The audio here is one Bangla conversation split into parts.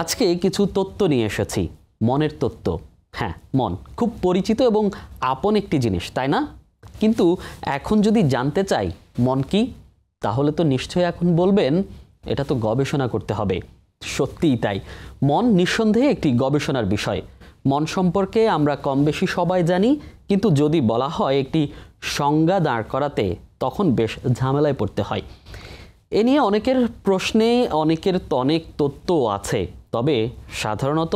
আজকে কিছু তত্ত্ব নিয়ে এসেছি, মনের তত্ত্ব। হ্যাঁ, মন খুব পরিচিত এবং আপন একটি জিনিস, তাই না? কিন্তু এখন যদি জানতে চাই মন কি, তাহলে তো নিশ্চয়ই এখন বলবেন এটা তো গবেষণা করতে হবে। সত্যিই তাই, মন নিঃসন্দেহে একটি গবেষণার বিষয়। মন সম্পর্কে আমরা কম বেশি সবাই জানি, কিন্তু যদি বলা হয় একটি সংজ্ঞা দাঁড় করাতে, তখন বেশ ঝামেলায় পড়তে হয়। এ নিয়ে অনেকের প্রশ্নে অনেকের অনেক তত্ত্ব আছে, তবে সাধারণত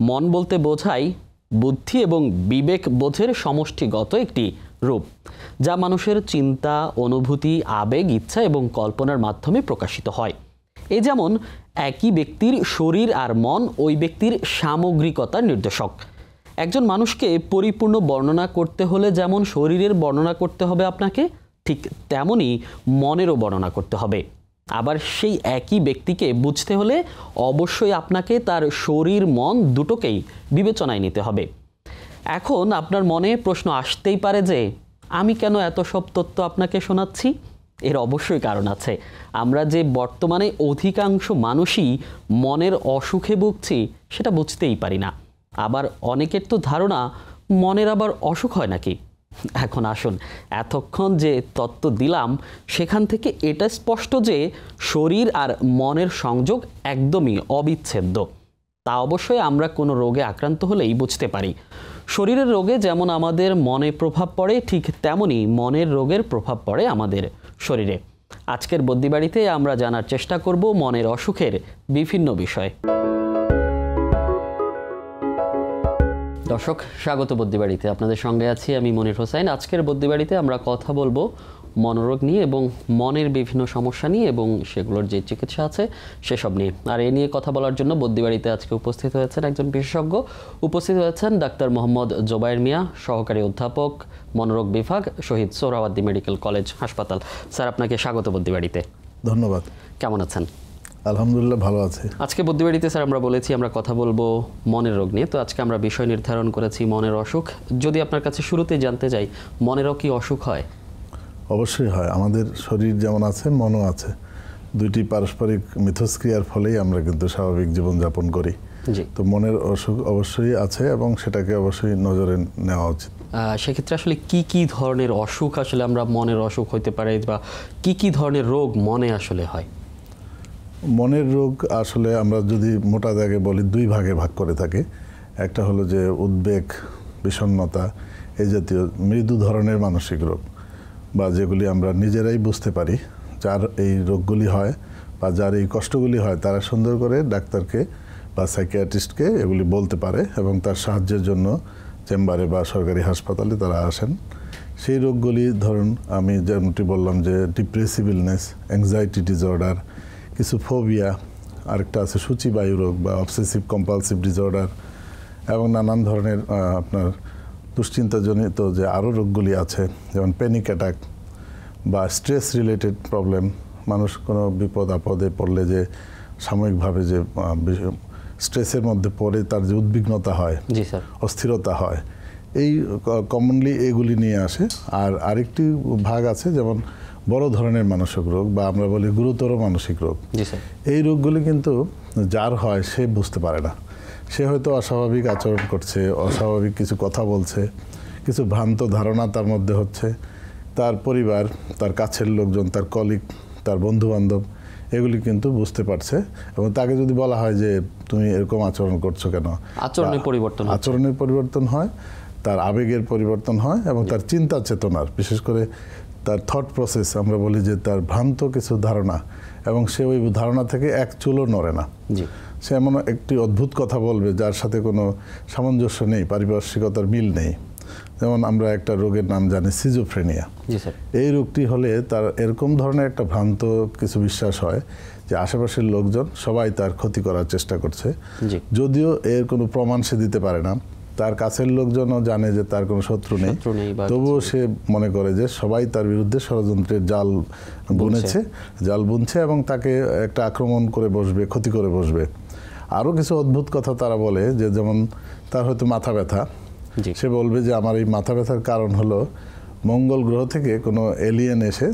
মন বলতে বোঝায় বুদ্ধি এবং বিবেক বোধের সমষ্টিগত একটি রূপ, যা মানুষের চিন্তা, অনুভূতি, আবেগ, ইচ্ছা এবং কল্পনার মাধ্যমে প্রকাশিত হয়। এই যেমন একই ব্যক্তির শরীর আর মন ওই ব্যক্তির সামগ্রিকতার নির্দেশক। একজন মানুষকে পরিপূর্ণ বর্ণনা করতে হলে যেমন শরীরের বর্ণনা করতে হবে আপনাকে, ঠিক তেমনই মনেরও বর্ণনা করতে হবে। আবার সেই একই ব্যক্তিকে বুঝতে হলে অবশ্যই আপনাকে তার শরীর মন দুটোকেই বিবেচনায় নিতে হবে। এখন আপনার মনে প্রশ্ন আসতেই পারে যে আমি কেন এত সব তথ্য আপনাকে শোনাচ্ছি? এর অবশ্যই কারণ আছে। আমরা যে বর্তমানে অধিকাংশ মানুষই মনের অসুখে ভুগছি সেটা বুঝতেই পারি না। আবার অনেকের তো ধারণা মনের আবার অসুখ হয় নাকি। এখন আসুন, এতক্ষণ যে তত্ত্ব দিলাম সেখান থেকে এটা স্পষ্ট যে শরীর আর মনের সংযোগ একদমই অবিচ্ছেদ্য। তা অবশ্যই আমরা কোনো রোগে আক্রান্ত হলেই বুঝতে পারি। শরীরের রোগে যেমন আমাদের মনে প্রভাব পড়ে, ঠিক তেমনই মনের রোগের প্রভাব পড়ে আমাদের শরীরে। আজকের বদ্যিবাড়িতে আমরা জানার চেষ্টা করব মনের অসুখের বিভিন্ন বিষয়। দর্শক, স্বাগত বদ্যিবাড়িতে। আপনাদের সঙ্গে আছি আমি মনির হোসেন। আজকের বদ্যিবাড়িতে আমরা কথা বলবো মনোরোগ নিয়ে এবং মনের বিভিন্ন সমস্যা নিয়ে এবং সেগুলোর যে চিকিৎসা আছে সেসব নিয়ে। আর এ নিয়ে কথা বলার জন্য বদ্যিবাড়িতে আজকে উপস্থিত হয়েছেন একজন বিশেষজ্ঞ। উপস্থিত হয়েছেন ডাক্তার মোহাম্মদ জোবায়ের মিয়া, সহকারী অধ্যাপক, মনোরোগ বিভাগ, শহীদ সোহরাওয়ার্দী মেডিকেল কলেজ হাসপাতাল। স্যার, আপনাকে স্বাগত বদ্যিবাড়িতে। ধন্যবাদ। কেমন আছেন? আলহামদুলিল্লাহ, ভালো আছে। আজকে বদ্যিবাড়িতে স্যার আমরা বলেছি আমরা কথা বলবো মনের রোগ নিয়ে। তো আজকে আমরা বিষয় নির্ধারণ করেছি মনের অসুখ। যদি আপনার কাছে শুরুতেই জানতে চাই, মনেরও কি অসুখ হয়? অবশ্যই হয়। আমাদের শরীর যেমন আছে, মনও আছে। দুইটি পারস্পরিক মিথস্ক্রিয়ার ফলেই আমরা কিন্তু স্বাভাবিক জীবনযাপন করি। তো মনের অসুখ অবশ্যই আছে এবং সেটাকে অবশ্যই নজরে নেওয়া উচিত। সেক্ষেত্রে আসলে কি কি ধরনের অসুখ আসলে আমরা মনের অসুখ হইতে পারে, বা কি কি ধরনের রোগ মনে আসলে হয়? মনের রোগ আসলে আমরা যদি মোটা দাগে বলি, দুই ভাগে ভাগ করে থাকি। একটা হলো যে উদ্বেগ, বিষণ্ণতা, এই জাতীয় মৃদু ধরনের মানসিক রোগ, বা যেগুলি আমরা নিজেরাই বুঝতে পারি। যার এই রোগগুলি হয় বা যার এই কষ্টগুলি হয়, তারা সুন্দর করে ডাক্তারকে বা সাইকিয়াট্রিস্টকে এগুলি বলতে পারে এবং তার সাহায্যের জন্য চেম্বারে বা সরকারি হাসপাতালে তারা আসেন। সেই রোগগুলি ধরুন, আমি যেমনটি বললাম যে ডিপ্রেসিভ ইলনেস, অ্যাংজাইটি ডিসঅর্ডার, কিছু ফোবিয়া, আরেকটা আছে সূচিবায়ু রোগ বা অবসেসিভ কম্পালসিভ ডিসঅর্ডার, এবং নানান ধরনের আপনার দুশ্চিন্তাজনিত যে আরও রোগগুলি আছে, যেমন প্যানিক অ্যাটাক বা স্ট্রেস রিলেটেড প্রবলেম। মানুষ কোনো বিপদ আপদে পড়লে যে সাময়িকভাবে যে স্ট্রেসের মধ্যে পড়ে তার যে উদ্বিগ্নতা হয়, জি স্যার, অস্থিরতা হয়, এই কমনলি এগুলি নিয়ে আসে। আর আরেকটি ভাগ আছে যেমন বড় ধরনের মানসিক রোগ বা আমরা বলি গুরুতর মানসিক রোগ। এই রোগগুলি কিন্তু যার হয় সে বুঝতে পারে না। সে হয়তো অস্বাভাবিক আচরণ করছে, অস্বাভাবিক কিছু কথা বলছে, কিছু ভ্রান্ত ধারণা তার মধ্যে হচ্ছে। তার পরিবার, তার কাছের লোকজন, তার কলিগ, তার বন্ধুবান্ধব এগুলি কিন্তু বুঝতে পারছে এবং তাকে যদি বলা হয় যে তুমি এরকম আচরণ করছো কেন, আচরণের পরিবর্তন হয়, তার আবেগের পরিবর্তন হয় এবং তার চিন্তা চেতনার, বিশেষ করে তার থট প্রসেস, আমরা বলি যে তার ভ্রান্ত কিছু ধারণা, এবং সে ওই ধারণা থেকে এক চুলও নড়ে না। সে এমন একটি অদ্ভুত কথা বলবে যার সাথে কোনো সামঞ্জস্য নেই, পারিপার্শ্বিকতার মিল নেই। যেমন আমরা একটা রোগের নাম জানি সিজোফ্রেনিয়া। এই রোগটি হলে তার এরকম ধরনের একটা ভ্রান্ত কিছু বিশ্বাস হয় যে আশেপাশের লোকজন সবাই তার ক্ষতি করার চেষ্টা করছে, যদিও এর কোনো প্রমাণ সে দিতে পারে না। তার কাছের লোকজনও জানে যে তার কোনো শত্রু নেই, তবুও সে মনে করে যে সবাই তার বিরুদ্ধে ষড়যন্ত্রের জাল বুনছে এবং তাকে একটা আক্রমণ করে বসবে, ক্ষতি করে বসবে। আরও কিছু অদ্ভুত কথা তারা বলে যে, যেমন তার হয়তো মাথা ব্যথা, সে বলবে যে আমার এই মাথা ব্যথার কারণ হলো মঙ্গল গ্রহ থেকে কোনো এলিয়েন এসে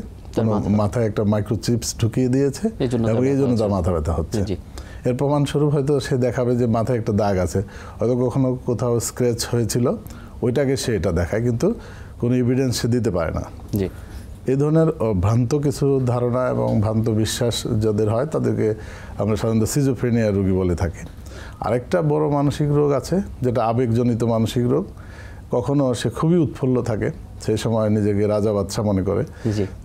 মাথায় একটা মাইক্রোচিপস ঢুকিয়ে দিয়েছে এবং এই জন্য তার মাথা ব্যথা হচ্ছে। এর প্রমাণস্বরূপ হয়তো সে দেখাবে যে মাথায় একটা দাগ আছে, হয়তো কখনো কোথাও স্ক্র্যাচ হয়েছিল, ওইটাকে সে এটা দেখায়, কিন্তু কোনো এভিডেন্স সে দিতে পারে না। জি, এই ধরনের ভ্রান্ত কিছু ধারণা এবং ভ্রান্ত বিশ্বাস যাদের হয় তাদেরকে আমরা সাধারণত সিজোফ্রেনিয়া রোগী বলে থাকি। আরেকটা বড় মানসিক রোগ আছে যেটা আবেগজনিত মানসিক রোগ। কখনো সে খুবই উৎফুল্ল থাকে, সেই সময় নিজেকে রাজা বাদশা মনে করে,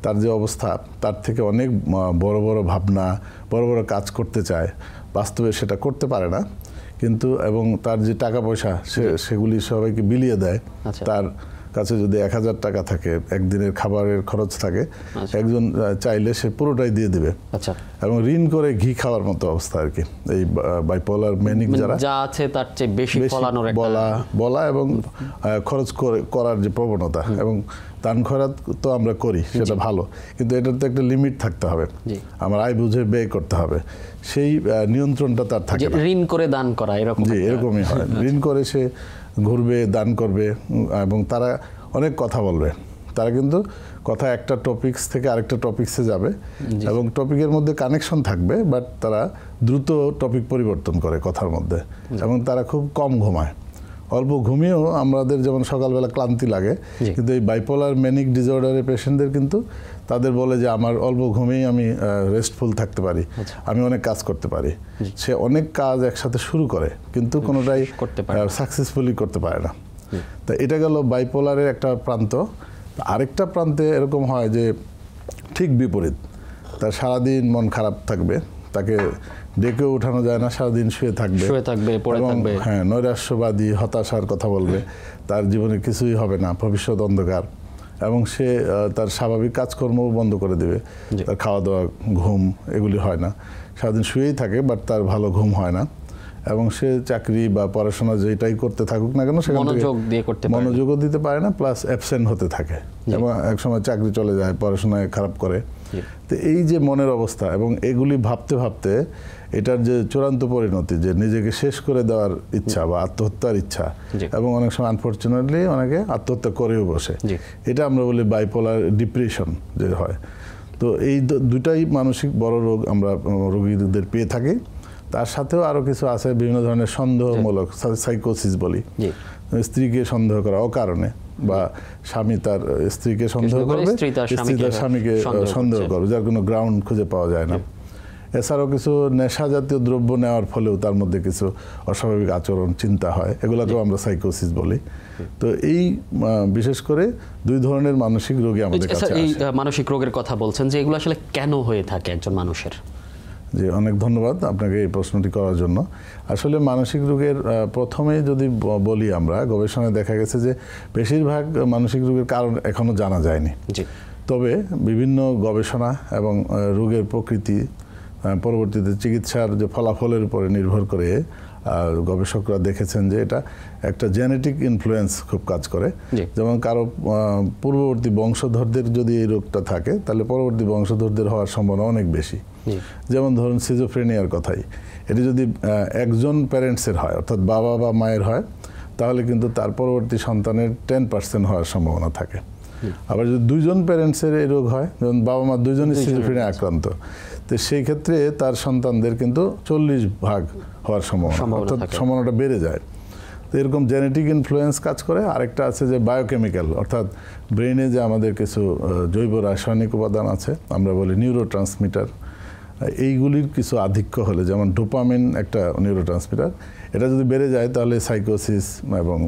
তার যে অবস্থা তার থেকে অনেক বড় বড় ভাবনা, বড় বড় কাজ করতে চায়, বাস্তবে সেটা করতে পারে না, কিন্তু এবং তার যে টাকা পয়সা সেগুলি সবাইকে বিলিয়ে দেয়। তার কাছে যদি 1000 টাকা থাকে, একদিনের খাবারের খরচ থাকে, একজন চাইলে সে পুরোটাই দিয়ে দিবে, এবং ঋণ করে ঘি খাওয়ার মতো অবস্থা আর কি। এই বাইপোলার ম্যানিক যারা যা আছে তার চেয়ে বেশি ফলানোর বলা এবং খরচ করার যে প্রবণতা, এবং দান খয়রাত তো আমরা করি, সেটা ভালো, কিন্তু এটার তো একটা লিমিট থাকতে হবে, আমার আয় বুঝে ব্যয় করতে হবে, সেই নিয়ন্ত্রণটা তার থাকে না। ঋণ করে দান করা এরকম, জি এরকমই হয়। ঋণ করে সে ঘুরবে, দান করবে, এবং তারা অনেক কথা বলবে, তারা কিন্তু কথা একটা টপিকস থেকে আরেকটা টপিক্সে যাবে, এবং টপিকের মধ্যে কানেকশন থাকবে, বাট তারা দ্রুত টপিক পরিবর্তন করে কথার মধ্যে, এবং তারা খুব কম ঘুমায়। অল্প ঘুমিয়েও আমাদের যেমন সকালবেলা ক্লান্তি লাগে, কিন্তু এই বাইপোলার ম্যানিক ডিসঅর্ডারের পেশেন্টদের কিন্তু তাদের বলে যে আমার অল্প ঘুমেই আমি রেস্টফুল থাকতে পারি, আমি অনেক কাজ করতে পারি। সে অনেক কাজ একসাথে শুরু করে কিন্তু কোনোটাই সাকসেসফুলি করতে পারে না। তা এটা গেল বাইপোলারের একটা প্রান্ত। আরেকটা প্রান্তে এরকম হয় যে ঠিক বিপরীত, তার সারাদিন মন খারাপ থাকবে, তাকে ডেকেও উঠানো যায় না, সারাদিন শুয়ে থাকবে, হ্যাঁ, নৈরাশ্যবাদী, হতাশার কথা বলবে, তার জীবনে কিছুই হবে না, ভবিষ্যৎ অন্ধকার, এবং সে তার স্বাভাবিক কাজকর্মও বন্ধ করে দেবে, তার খাওয়া দাওয়া, ঘুম এগুলি হয় না, সারাদিন শুয়েই থাকে, বাট তার ভালো ঘুম হয় না, এবং সে চাকরি বা পড়াশোনা যেটাই করতে থাকুক না কেন সেখানে মনোযোগও দিতে পারে না, প্লাস অ্যাবসেন্ট হতে থাকে, এবং একসময় চাকরি চলে যায়, পড়াশোনায় খারাপ করে। তো এই যে মনের অবস্থা, এবং এগুলি ভাবতে ভাবতে এটার যে চূড়ান্ত পরিণতি, যে নিজেকে শেষ করে দেওয়ার ইচ্ছা বা আত্মহত্যার ইচ্ছা, এবং অনেক সময় আনফর্চুনেটলি অনেকে আত্মহত্যা করেও বসে, এটা আমরা বলি বাইপোলার ডিপ্রেশন যে হয়। তো এই দুটাই মানসিক বড় রোগ আমরা রোগীদের পেয়ে থাকি। তার সাথেও আরও কিছু আছে, বিভিন্ন ধরনের সন্দেহমূলক সাইকোসিস বলি, স্ত্রীকে সন্দেহ করা অকারণে, বা স্বামী তার স্ত্রীকে সন্দেহ করবে, স্ত্রী তার স্বামীকে সন্দেহ করবে, যার কোনো গ্রাউন্ড খুঁজে পাওয়া যায় না। এছাড়াও কিছু নেশা জাতীয় দ্রব্য নেওয়ার ফলেও তার মধ্যে কিছু অস্বাভাবিক আচরণ, চিন্তা হয়, এগুলোকেও আমরা সাইকোসিস বলি। তো এই বিশেষ করে দুই ধরনের মানসিক রোগী আমাদের কাছে আসে। এই মানসিক রোগের কথা বলছেন যে এগুলো আসলে কেন হয়ে থাকে একজন মানুষের? জি, অনেক ধন্যবাদ আপনাকে এই প্রশ্নটি করার জন্য। আসলে মানসিক রোগের প্রথমেই যদি বলি, আমরা গবেষণায় দেখা গেছে যে বেশিরভাগ মানসিক রোগের কারণ এখনো জানা যায়নি। তবে বিভিন্ন গবেষণা এবং রোগের প্রকৃতি, পরবর্তীতে চিকিৎসার যে ফলাফলের উপরে নির্ভর করে গবেষকরা দেখেছেন যে এটা একটা জেনেটিক ইনফ্লুয়েন্স খুব কাজ করে। যেমন কারো পূর্ববর্তী বংশধরদের যদি এই রোগটা থাকে, তাহলে পরবর্তী বংশধরদের হওয়ার সম্ভাবনা অনেক বেশি। যেমন ধরুন সিজোফ্রেনিয়ার কথাই, এটি যদি একজন প্যারেন্টসের হয়, অর্থাৎ বাবা বা মায়ের হয়, তাহলে কিন্তু তার পরবর্তী সন্তানের 10% হওয়ার সম্ভাবনা থাকে। আবার যদি দুইজন প্যারেন্টসের এই রোগ হয়, যেমন বাবা মা দুইজনই সিজোফ্রেনিয়া আক্রান্ত, তো সেই ক্ষেত্রে তার সন্তানদের কিন্তু 40% হওয়ার সম্ভাবনা, অর্থাৎ সম্ভাবনাটা বেড়ে যায়। তো এরকম জেনেটিক ইনফ্লুয়েন্স কাজ করে। আরেকটা আছে যে বায়োকেমিক্যাল, অর্থাৎ ব্রেনে যে আমাদের কিছু জৈব রাসায়নিক উপাদান আছে, আমরা বলি নিউরো ট্রান্সমিটার, এইগুলির কিছু আধিক্য হলে, যেমন ডোপামিন একটা নিউরো ট্রান্সমিটার, এটা যদি বেড়ে যায় তাহলে সাইকোসিস এবং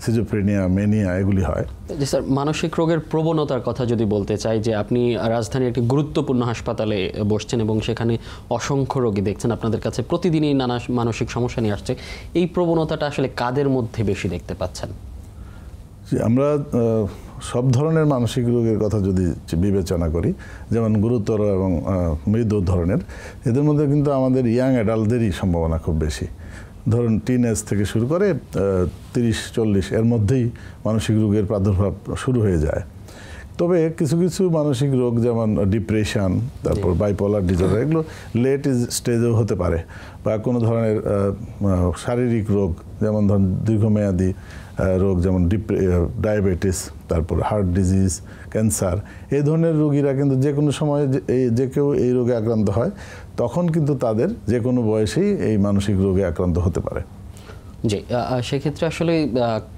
সিজোফ্রেনিয়া, মেনিয়া এগুলি হয়। জি স্যার, মানসিক রোগের প্রবণতার কথা যদি বলতে চাই, যে আপনি রাজধানীর একটি গুরুত্বপূর্ণ হাসপাতালে বসছেন এবং সেখানে অসংখ্য রোগী দেখছেন, আপনাদের কাছে প্রতিদিনই নানা মানসিক সমস্যা নিয়ে আসছে, এই প্রবণতাটা আসলে কাদের মধ্যে বেশি দেখতে পাচ্ছেন? আমরা সব ধরনের মানসিক রোগের কথা যদি বিবেচনা করি, যেমন গুরুতর এবং মৃদু ধরনের, এদের মধ্যে কিন্তু আমাদের ইয়াং অ্যাডাল্টদেরই সম্ভাবনা খুব বেশি। ধরুন টিনেজ থেকে শুরু করে 30-40 এর মধ্যেই মানসিক রোগের প্রাদুর্ভাব শুরু হয়ে যায়। তবে কিছু কিছু মানসিক রোগ, যেমন ডিপ্রেশন, তারপর বাইপোলার ডিসঅর্ডার, এগুলো লেট স্টেজেও হতে পারে, বা কোনো ধরনের শারীরিক রোগ, যেমন ধরুন দীর্ঘমেয়াদী রোগ, যেমন ডায়াবেটিস, তারপর হার্ট ডিজিজ, ক্যান্সার, এই ধরনের রোগীরা কিন্তু যে কোনো সময় যে কেউ এই রোগে আক্রান্ত হয়, তখন কিন্তু তাদের যে কোনো বয়সেই এই মানসিক রোগে আক্রান্ত হতে পারে। জি, সেক্ষেত্রে আসলে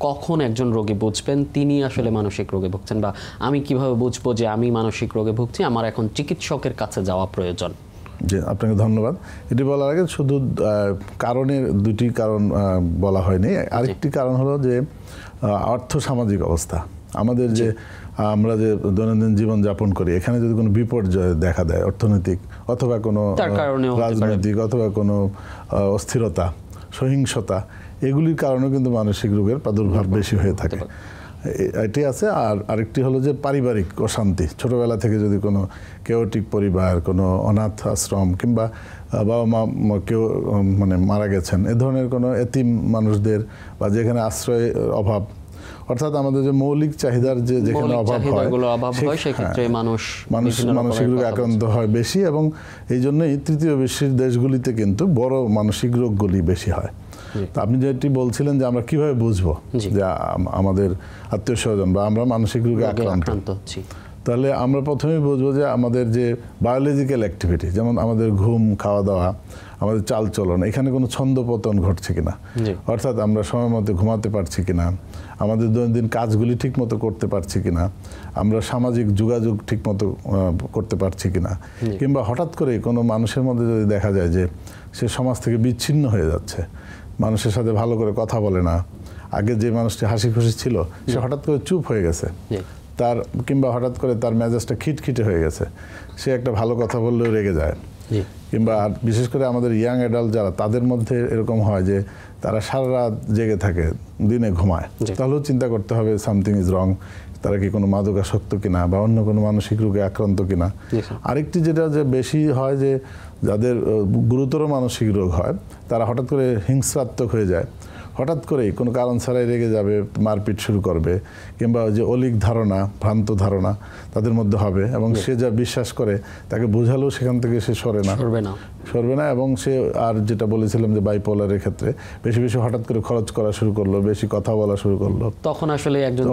কখন একজন রোগী বুঝবেন তিনি আসলে মানসিক রোগে ভুগছেন, বা আমি কিভাবে বুঝবো যে আমি মানসিক রোগে ভুগছি, আমার এখন চিকিৎসকের কাছে যাওয়া প্রয়োজন? জি, আপনাকে ধন্যবাদ। এটি বলার আগে শুধু কারণের দুটি কারণ বলা হয়নি। আরেকটি কারণ হলো যে অর্থ সামাজিক অবস্থা। আমাদের যে আমরা যে দৈনন্দিন জীবন যাপন করি, এখানে যদি কোনো বিপর্যয় দেখা দেয়, অর্থনৈতিক অথবা কোনো রাজনৈতিক অথবা কোনো অস্থিরতা, সহিংসতা, এগুলির কারণেও কিন্তু মানসিক রোগের প্রাদুর্ভাব বেশি হয়ে থাকে। এটি আছে। আর আরেকটি হলো যে পারিবারিক অশান্তি। ছোটবেলা থেকে যদি কোনো কেওটিক পরিবার, কোনো অনাথ আশ্রম কিংবা বাবা মা কেউ মানে মারা গেছেন, এ ধরনের কোনো এতিম মানুষদের, বা যেখানে আশ্রয়ের অভাব, অর্থাৎ আমাদের যে মৌলিক চাহিদার যেখানে অভাব হয় সেক্ষেত্রে মানুষ মানসিক রোগে আক্রান্ত হয় বেশি। এবং এই জন্যই তৃতীয় বিশ্বের দেশগুলিতে কিন্তু বড় মানসিক রোগগুলি বেশি হয়। তো আপনি যেটি বলছিলেন যে আমরা কিভাবে বুঝবো যে আমাদের আত্মীয় স্বজন বা আমরা মানসিক রোগে আক্রান্ত হচ্ছি, তাহলে আমরা প্রথমেই বুঝবো যে আমাদের যে বায়োলজিক্যাল অ্যাক্টিভিটি, যেমন আমাদের ঘুম, খাওয়া দাওয়া, আমাদের চালচলন, এখানে কোনো ছন্দপতন ঘটছে কিনা, অর্থাৎ আমরা সময় মতো ঘুমাতে পারছি কিনা, আমাদের দৈনন্দিন কাজগুলি ঠিকমতো করতে পারছি কিনা, আমরা সামাজিক যোগাযোগ ঠিকমতো করতে পারছি কিনা, কিংবা হঠাৎ করে কোনো মানুষের মধ্যে যদি দেখা যায় যে সে সমাজ থেকে বিচ্ছিন্ন হয়ে যাচ্ছে, মানুষের সাথে ভালো করে কথা বলে না, আগে যে মানুষটি হাসি খুশি ছিল সে হঠাৎ করে চুপ হয়ে গেছে, তার কিংবা হঠাৎ করে তার মেজাজটা খিটখিটে হয়ে গেছে, সে একটা ভালো কথা বললেও রেগে যায়, কিংবা বিশেষ করে আমাদের ইয়াং অ্যাডাল্ট যারা, তাদের মধ্যে এরকম হয় যে তারা সারা রাত জেগে থাকে, দিনে ঘুমায়, তাহলেও চিন্তা করতে হবে সামথিং ইজ রং, তারা কি কোনো মাদকাসক্ত কিনা বা অন্য কোনো মানসিক রোগে আক্রান্ত কিনা। আরেকটি যেটা যে বেশি হয় যে যাদের গুরুতর মানসিক রোগ হয়, তারা হঠাৎ করে হিংসাত্মক হয়ে যায়, হঠাৎ করেই কোনো কারণ ছাড়াই রেগে যাবে, মারপিট শুরু করবে, কিংবা যে অলিক ধারণা, ভ্রান্ত ধারণা তাদের মধ্যে হবে, এবং সে যা বিশ্বাস করে তাকে বোঝালেও সেখান থেকে সে সরবে না। এবং সে, আর যেটা বলেছিলাম যে বাইপোলারের ক্ষেত্রে বেশি বেশি হঠাৎ করে খরচ করা শুরু করলো, বেশি কথা বলা শুরু করলো, তখন আসলে একজন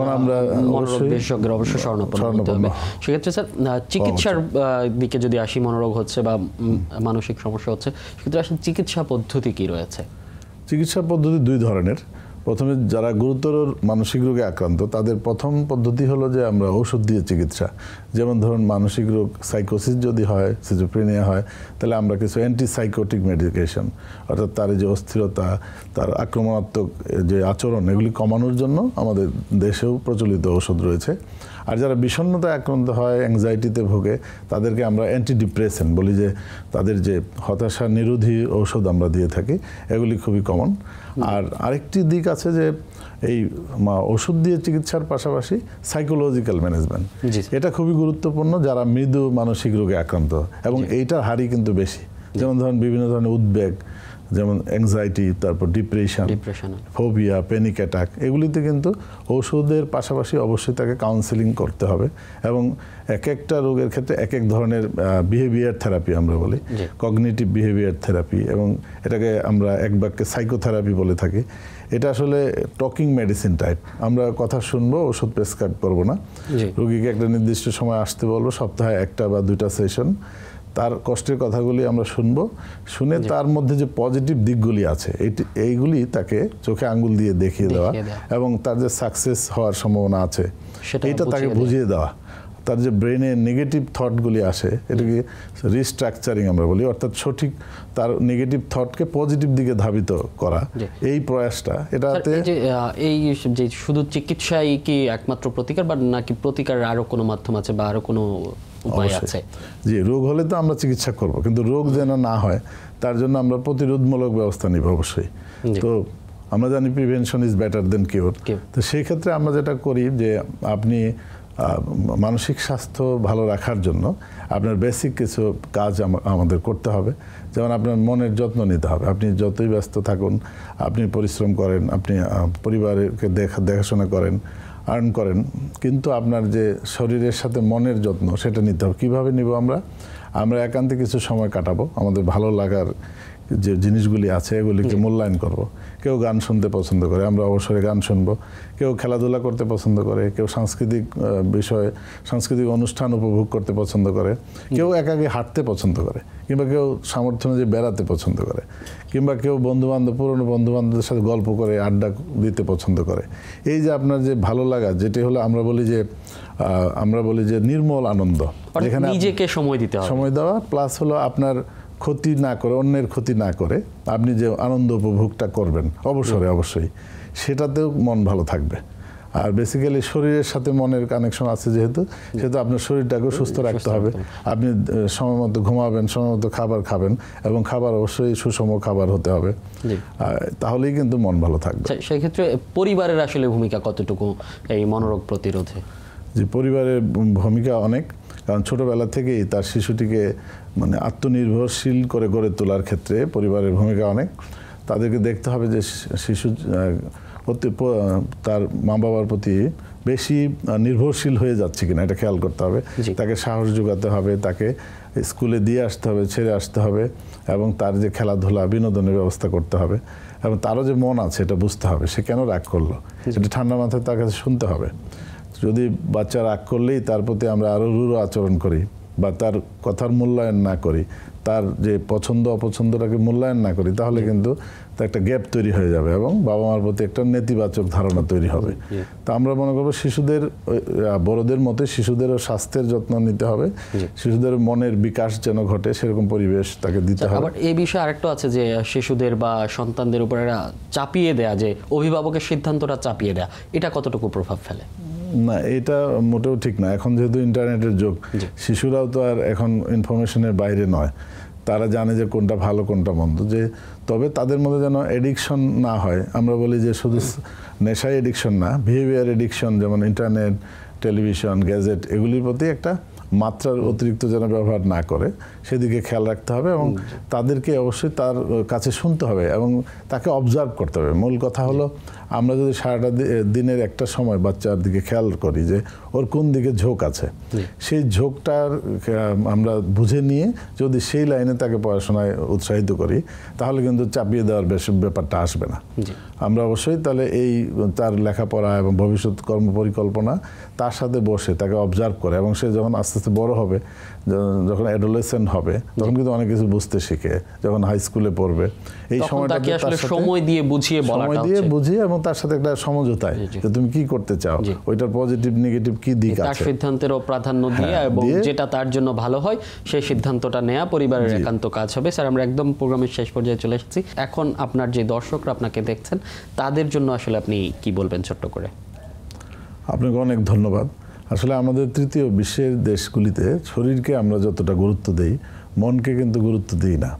মনোরোগ বিশেষজ্ঞের অবশ্যই শরণাপন্ন হতে হবে। সেক্ষেত্রে স্যার চিকিৎসার দিকে যদি আসি, মনোরোগ হচ্ছে বা মানসিক সমস্যা হচ্ছে, সেক্ষেত্রে আসলে চিকিৎসা পদ্ধতি কি রয়েছে? চিকিৎসা পদ্ধতি দুই ধরনের। প্রথমে যারা গুরুতর মানসিক রোগে আক্রান্ত, তাদের প্রথম পদ্ধতি হলো যে আমরা ঔষধ দিয়ে চিকিৎসা। যেমন ধরুন মানসিক রোগ সাইকোসিস যদি হয়, সিজোফ্রেনিয়া হয়, তাহলে আমরা কিছু অ্যান্টিসাইকোটিক মেডিকেশন, অর্থাৎ তার যে অস্থিরতা, তার আক্রমণাত্মক যে আচরণ, এগুলি কমানোর জন্য আমাদের দেশেও প্রচলিত ঔষধ রয়েছে। আর যারা বিষণ্ণতায় আক্রান্ত হয়, অ্যাংজাইটিতে ভোগে, তাদেরকে আমরা অ্যান্টিডিপ্রেসেন্ট বলি, যে তাদের যে হতাশা নিরোধী ঔষধ আমরা দিয়ে থাকি, এগুলি খুবই কমন। আর আরেকটি দিক আছে যে এই ওষুধ দিয়ে চিকিৎসার পাশাপাশি সাইকোলজিক্যাল ম্যানেজমেন্ট, এটা খুবই গুরুত্বপূর্ণ যারা মৃদু মানসিক রোগে আক্রান্ত, এবং এইটার হারই কিন্তু বেশি। যেমন ধরুন বিভিন্ন ধরনের উদ্বেগ, যেমন অ্যাংজাইটি, তারপর ডিপ্রেশন, ফোবিয়া, প্যানিক অ্যাটাক, এগুলিতে কিন্তু ওষুধের পাশাপাশি অবশ্যই তাকে কাউন্সেলিং করতে হবে। এবং এক একটা রোগের ক্ষেত্রে এক এক ধরনের বিহেভিয়ার থেরাপি আমরা বলি, কগনিটিভ বিহেভিয়ার থেরাপি, এবং এটাকে আমরা এক বাক্যে সাইকোথেরাপি বলে থাকি। এটা আসলে টকিং মেডিসিন টাইপ, আমরা কথা শুনবো, ওষুধ প্রেসক্রাইব করবো না, রোগীকে একটা নির্দিষ্ট সময় আসতে বলবো, সপ্তাহে একটা বা দুইটা সেশন, তার কষ্টের কথাগুলি আমরা শুনবো, শুনে তার মধ্যে যে পজিটিভ দিকগুলি আছে এইগুলি তাকে চোখে আঙ্গুল দিয়ে দেখিয়ে দেওয়া, এবং তার যে সাকসেস হওয়ার সম্ভাবনা আছে এইটা তাকে বুঝিয়ে দেওয়া। তার যে ব্রেনে নেগেটিভ থটগুলি আসে, এটাকে রিস্ট্রাকচারিং আমরা বলি, অর্থাৎ সঠিক তার নেগেটিভ থটকে পজিটিভ দিকে ধাবিত করা, এই প্রয়াসটা। এটাতে এই যে শুধু চিকিৎসাই কি একমাত্র প্রতিকার, বা নাকি প্রতিকারের আরো কোনো মাধ্যম আছে বা আরো কোনো উপায় আছে? জি, রোগ হলে তো আমরা চিকিৎসা করব, কিন্তু রোগ যেন না হয় তার জন্য আমরা প্রতিরোধমূলক ব্যবস্থা নিব অবশ্যই। তো আমরা জানি prevention is better then cure. তো সেই ক্ষেত্রে আমরা যেটা করি যে আপনি মানসিক স্বাস্থ্য ভালো রাখার জন্য আপনার বেসিক কিছু কাজ আমাদের করতে হবে। যেমন আপনার মনের যত্ন নিতে হবে। আপনি যতই ব্যস্ত থাকুন, আপনি পরিশ্রম করেন, আপনি পরিবারকে দেখাশোনা করেন, আর্ন করেন, কিন্তু আপনার যে শরীরের সাথে মনের যত্ন সেটা নিতে হবে। কীভাবে নিব আমরা? আমরা একান্তে কিছু সময় কাটাবো আমাদের ভালো লাগার যে জিনিসগুলি আছে এগুলিকে মূল্যায়ন করব। কেউ গান শুনতে পছন্দ করে, আমরা অবসরে গান শুনবো। কেউ খেলাধুলা করতে পছন্দ করে, কেউ সাংস্কৃতিক বিষয়ে সাংস্কৃতিক অনুষ্ঠান উপভোগ করতে পছন্দ করে, কেউ একাকী হাঁটতে পছন্দ করে, কিংবা কেউ সামর্থ্য অনুযায়ী বেড়াতে পছন্দ করে, কিংবা কেউ বন্ধুবান্ধব পুরনো বন্ধুবান্ধবদের সাথে গল্প করে আড্ডা দিতে পছন্দ করে। এই যে আপনার যে ভালো লাগা, যেটি হলো আমরা বলি যে নির্মল আনন্দ, যেখানে নিজেকে সময় দিতে হবে, সময় দেওয়া, প্লাস হলো আপনার ক্ষতি না করে, অন্যের ক্ষতি না করে আপনি যে আনন্দ উপভোগটা করবেন অবশ্যই সেটাতেও মন ভালো থাকবে। আর বেসিক্যালি শরীরের সাথে মনের কানেকশন আছে যেহেতু, সেহেতু আপনার শরীরটাকেও সুস্থ রাখতে হবে। আপনি সময় মতো ঘুমাবেন, সময় মতো খাবার খাবেন, এবং খাবার অবশ্যই সুষম খাবার হতে হবে, তাহলেই কিন্তু মন ভালো থাকবে। সেই ক্ষেত্রে পরিবারের আসলে ভূমিকা কতটুকু এই মনোরোগ প্রতিরোধে? যে পরিবারের ভূমিকা অনেক, কারণ ছোটবেলা থেকেই তার শিশুটিকে মানে আত্মনির্ভরশীল করে গড়ে তোলার ক্ষেত্রে পরিবারের ভূমিকা অনেক। তাদেরকে দেখতে হবে যে শিশু তার মা বাবার প্রতি বেশি নির্ভরশীল হয়ে যাচ্ছে কিনা, এটা খেয়াল করতে হবে। তাকে সাহস যোগাতে হবে, তাকে স্কুলে দিয়ে আসতে হবে, ছেড়ে আসতে হবে, এবং তার যে খেলাধুলা বিনোদনের ব্যবস্থা করতে হবে, এবং তারও যে মন আছে এটা বুঝতে হবে, সে কেন রাগ করলো সেটা ঠান্ডা মাথায় তার কাছে শুনতে হবে। যদি বাচ্চা রাগ করলেই তার প্রতি আমরা আরও রূঢ় আচরণ করি, বা তার কথার মূল্যায়ন না করি, তার যে পছন্দ অপছন্দটাকে মূল্যায়ন না করি, তাহলে কিন্তু একটা গ্যাপ তৈরি হয়ে যাবে, এবং বাবা মার প্রতি একটা নেতিবাচক ধারণা তৈরি হবে। তা আমরা মনে করবো শিশুদের, বড়দের মতে শিশুদেরও স্বাস্থ্যের যত্ন নিতে হবে, শিশুদের মনের বিকাশ যেন ঘটে সেরকম পরিবেশ তাকে দিতে হবে। আবার এই বিষয়ে আরেকটা আছে যে শিশুদের বা সন্তানদের উপরে চাপিয়ে দেয়া, যে অভিভাবকের সিদ্ধান্তটা চাপিয়ে দেয়া, এটা কতটুকু প্রভাব ফেলে? না, এটা মোটেও ঠিক না। এখন যেহেতু ইন্টারনেটের যুগ, শিশুরাও তো আর এখন ইনফরমেশনের বাইরে নয়, তারা জানে যে কোনটা ভালো কোনটা মন্দ। যে তবে তাদের মধ্যে যেন এডিকশন না হয়, আমরা বলি যে শুধু নেশায় এডিকশন না, বিহেভিয়ার এডিকশন, যেমন ইন্টারনেট, টেলিভিশন, গ্যাজেট, এগুলির প্রতি একটা মাত্রার অতিরিক্ত যেন ব্যবহার না করে সেদিকে খেয়াল রাখতে হবে, এবং তাদেরকে অবশ্যই তার কাছে শুনতে হবে এবং তাকে অবজার্ভ করতে হবে। মূল কথা হলো, আমরা যদি সারাটা দিনের একটা সময় বাচ্চার দিকে খেয়াল করি যে ওর কোন দিকে ঝোঁক আছে, সেই ঝোঁকটার আমরা বুঝে নিয়ে যদি সেই লাইনে তাকে পড়াশোনায় উৎসাহিত করি, তাহলে কিন্তু চাপিয়ে দেওয়ার ব্যাপারটা আসবে না। আমরা অবশ্যই তাহলে এই তার লেখাপড়া এবং ভবিষ্যৎ কর্মপরিকল্পনা তার সাথে বসে তাকে অবজার্ভ করে, এবং সে যখন আস্তে আস্তে বড় হবে, যখন অ্যাডোলেসেন্ট হবে, তখন কিন্তু অনেক কিছু বুঝতে শিখে, যখন হাই স্কুলে পড়বে, এই সময়টাকে সময় দিয়ে বুঝিয়ে এবং তার সাথে একটা সমঝোতায় যে তুমি কি করতে চাও, ওইটার পজিটিভ নেগেটিভ কি দিক আছে, তার সিদ্ধান্তেরও প্রাধান্য দিয়ে এবং যেটা তার জন্য ভালো হয় সেই সিদ্ধান্তটা নেওয়া পরিবারের একান্ত কাজ হবে। স্যার, আমরা একদম প্রোগ্রামের শেষ পর্যায়ে চলে এসেছি। এখন আপনার যে দর্শকরা আপনাকে দেখছেন, তাদের জন্য আসলে আপনি কি বলবেন ছোট্ট করে? আপনাকে অনেক ধন্যবাদ। আসলে আমাদের তৃতীয় বিশ্বের দেশগুলিতে শরীরকে আমরা যতটা গুরুত্ব দেই, মনকে কিন্তু গুরুত্ব দিই না।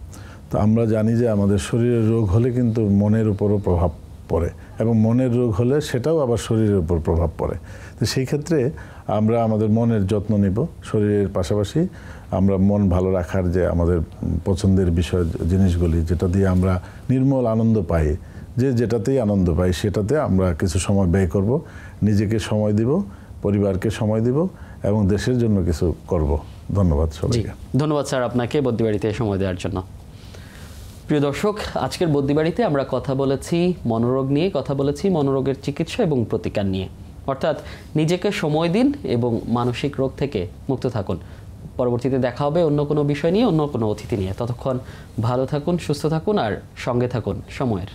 তো আমরা জানি যে আমাদের শরীরের রোগ হলে কিন্তু মনের উপরও প্রভাব পড়ে, এবং মনের রোগ হলে সেটাও আবার শরীরের উপর প্রভাব পড়ে। তো সেই ক্ষেত্রে আমরা আমাদের মনের যত্ন নিব, শরীরের পাশাপাশি আমরা মন ভালো রাখার যে আমাদের পছন্দের বিষয় জিনিসগুলি, যেটা দিয়ে আমরা নির্মল আনন্দ পাই, যেটাতেই আনন্দ পাই সেটাতে আমরা কিছু সময় ব্যয় করব, নিজেকে সময় দিব, পরিবারকে সময় দিব, এবং দেশের জন্য কিছু করব। ধন্যবাদ সবাইকে। ধন্যবাদ স্যার আপনাকে বদ্যিবাড়িতে সময় দেওয়ার জন্য। প্রিয় দর্শক, আজকের বদ্যিবাড়িতে আমরা কথা বলেছি মনোরোগ নিয়ে, কথা বলেছি মনোরোগের চিকিৎসা এবং প্রতিকার নিয়ে। অর্থাৎ নিজেকে সময় দিন এবং মানসিক রোগ থেকে মুক্ত থাকুন। পরবর্তীতে দেখা হবে অন্য কোনো বিষয় নিয়ে, অন্য কোনো অতিথি নিয়ে। ততক্ষণ ভালো থাকুন, সুস্থ থাকুন, আর সঙ্গে থাকুন সময়ের।